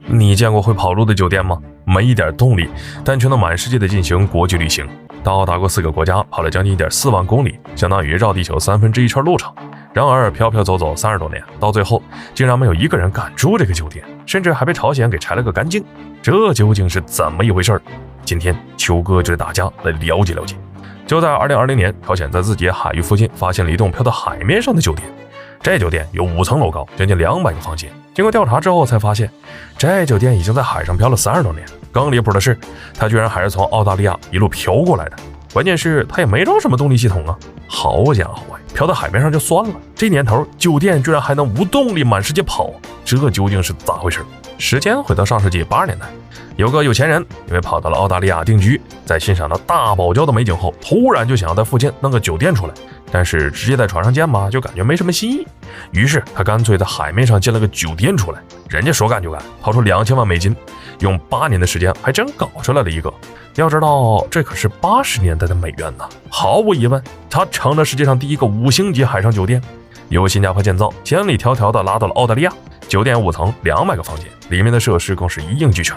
你见过会跑路的酒店吗？没一点动力，但却能满世界的进行国际旅行，到达过4个国家，跑了将近1.4万公里，相当于绕地球1/3圈路程。然而飘飘走走30多年，到最后竟然没有一个人敢住这个酒店，甚至还被朝鲜给拆了个干净。这究竟是怎么一回事？今天秋哥就带大家来了解了解。就在2020年，朝鲜在自己海域附近发现了一栋飘到海面上的酒店。这酒店有5层楼高，将近200个房间。经过调查之后才发现，这酒店已经在海上漂了30多年。更离谱的是，它居然还是从澳大利亚一路漂过来的。关键是它也没装什么动力系统啊！好家伙，漂到海面上就算了，这年头酒店居然还能无动力满世界跑，这究竟是咋回事？时间回到上世纪80年代，有个有钱人因为跑到了澳大利亚定居，在欣赏到大堡礁的美景后，突然就想要在附近弄个酒店出来，但是直接在船上建嘛，就感觉没什么新意。于是他干脆在海面上建了个酒店出来，人家说干就干，掏出2000万美金，用8年的时间还真搞出来了一个。要知道这可是80年代的美元呢，毫无疑问，它成了世界上第一个5星级海上酒店，由新加坡建造，千里迢迢的拉到了澳大利亚。酒店5层，200个房间，里面的设施更是一应俱全，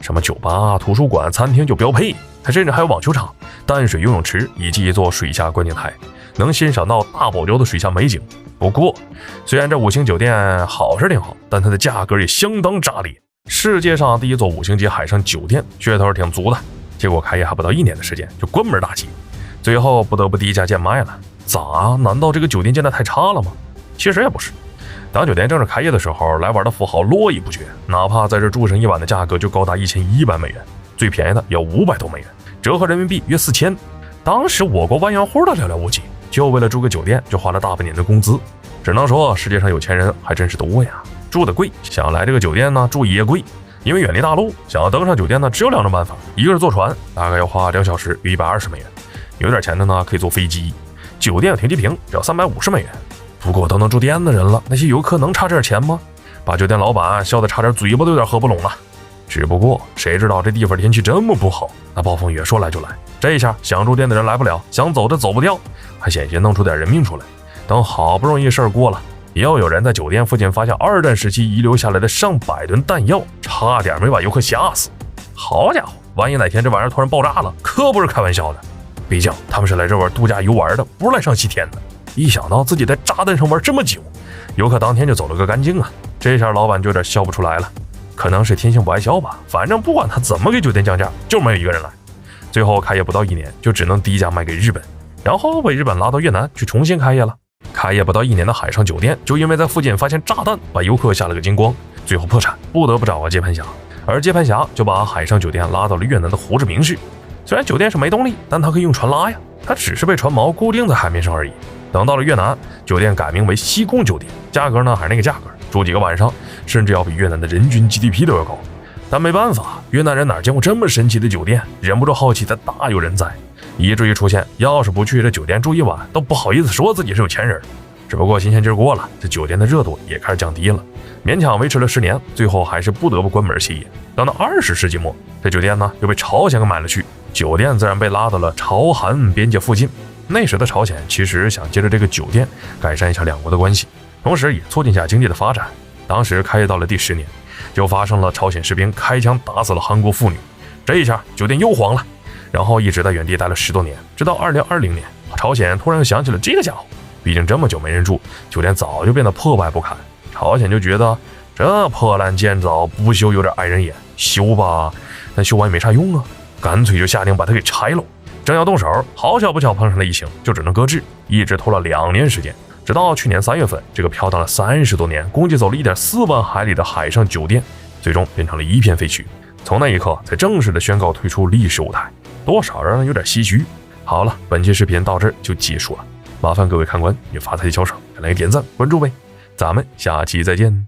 什么酒吧、图书馆、餐厅就标配，它甚至还有网球场、淡水游泳池以及一座水下观景台，能欣赏到大堡礁的水下美景。不过，虽然这5星酒店好是挺好，但它的价格也相当炸裂。世界上第一座5星级海上酒店，噱头挺足的，结果开业还不到1年的时间就关门大吉，最后不得不低价贱卖了。咋？难道这个酒店建得太差了吗？其实也不是。当酒店正式开业的时候，来玩的富豪络绎不绝，哪怕在这住上一晚的价格就高达1100美元，最便宜的要500多美元，折合人民币约4000。当时我国万元户都寥寥无几，就为了住个酒店就花了大半年的工资。只能说世界上有钱人还真是多呀，住的贵，想要来这个酒店呢住也贵。因为远离大陆，想要登上酒店呢只有2种办法，一个是坐船，大概要花2小时约120美元，有点钱的呢可以坐飞机，酒店有停机坪只要350美元。不过都能住店的人了，那些游客能差这点钱吗？把酒店老板笑得差点嘴巴都有点合不拢了。只不过谁知道这地方天气这么不好，那暴风雨说来就来，这一下想住店的人来不了，想走的走不掉，还险些弄出点人命出来。等好不容易事儿过了，又有人在酒店附近发现2战时期遗留下来的上百吨弹药，差点没把游客吓死。好家伙，万一哪天这玩意儿突然爆炸了，可不是开玩笑的。毕竟他们是来这玩度假游玩的，不是来上西天的。一想到自己在炸弹上玩这么久，游客当天就走了个干净啊，这下老板就有点笑不出来了。可能是天性不爱笑吧，反正不管他怎么给酒店降价，就没有一个人来。最后开业不到1年，就只能低价卖给日本，然后被日本拉到越南去重新开业了。开业不到1年的海上酒店，就因为在附近发现炸弹，把游客吓了个精光，最后破产，不得不找个接盘侠。而接盘侠就把海上酒店拉到了越南的胡志明市。虽然酒店是没动力，但它可以用船拉呀，它只是被船锚固定在海面上而已。等到了越南，酒店改名为西贡酒店，价格呢还是那个价格，住几个晚上甚至要比越南的人均 GDP 都要高。但没办法，越南人哪见过这么神奇的酒店，忍不住好奇的大有人在，以至于出现要是不去这酒店住一晚都不好意思说自己是有钱人。只不过新鲜劲过了，这酒店的热度也开始降低了，勉强维持了10年，最后还是不得不关门歇业。等到20世纪末，这酒店呢又被朝鲜给买了去，酒店自然被拉到了朝韩边界附近。那时的朝鲜其实想借着这个酒店改善一下2国的关系，同时也促进一下经济的发展。当时开业到了第10年，就发生了朝鲜士兵开枪打死了韩国妇女，这一下酒店又黄了。然后一直在原地待了10多年，直到2020年，朝鲜突然又想起了这个家伙，毕竟这么久没人住，酒店早就变得破败不堪。朝鲜就觉得这破烂建造不修有点碍人眼，修吧，但修完也没啥用啊，干脆就下令把它给拆了。正要动手，好巧不巧碰上了疫情，就只能搁置，一直拖了2年时间。直到去年3月份，这个飘荡了30多年，共计走了1.4万海里的海上酒店，最终变成了一片废墟。从那一刻才正式的宣告退出历史舞台，多少让人有点唏嘘。好了，本期视频到这儿就结束了，麻烦各位看官也发财小手，给来个点赞关注呗，咱们下期再见。